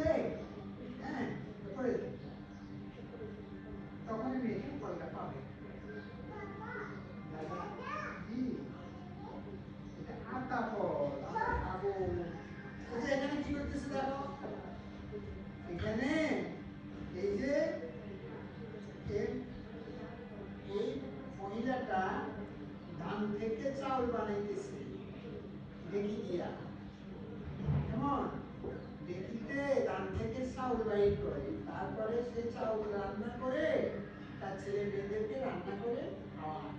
বুঝলে? হ্যাঁ, পড়ে যাবে। তখন মেয়েটি ফলটা পাবে। দাদা জি, এটা আতা ফল, আমরা খাবো। আচ্ছা, এখানে কি করতেছে দেখো, এখানে এই যে এই মহিলাটা ধান থেকে চাউল বানাইতেছে ঢেকি দিয়া। কেমন? ঢেকিতে ধান থেকে চাউল বাইর করে, তারপরে সে চাউল রান্না করে তার ছেলে মেয়েদেরকে রান্না করে খাওয়ায়।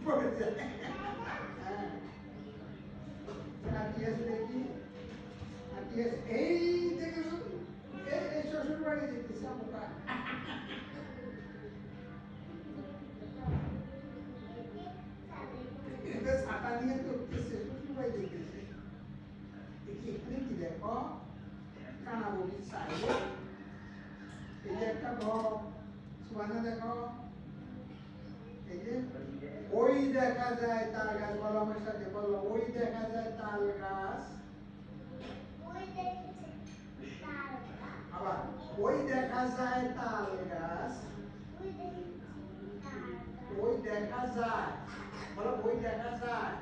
পড়ে যায়। হ্যাঁ, আর কি আছে দেখি, আর কি আছে এই দেখুন, এই শ্বশুর বাড়ি যেতেছে আমরা। ছাতা নিয়ে করতেছে, শ্বশুর বাড়ি যেতেছে। দেখি এখানে কি দেখো, কানাবলির সাইডে এই যে একটা ঘর, সুবানা দেখো, এই যে ওই দেখা যায় তাল গাছ, বলো আমার সাথে, বলো ওই দেখা যায় তাল গাছ। আবার ওই দেখা যায় তাল গাছ, ওই দেখা যায়, বলো ওই দেখা যায়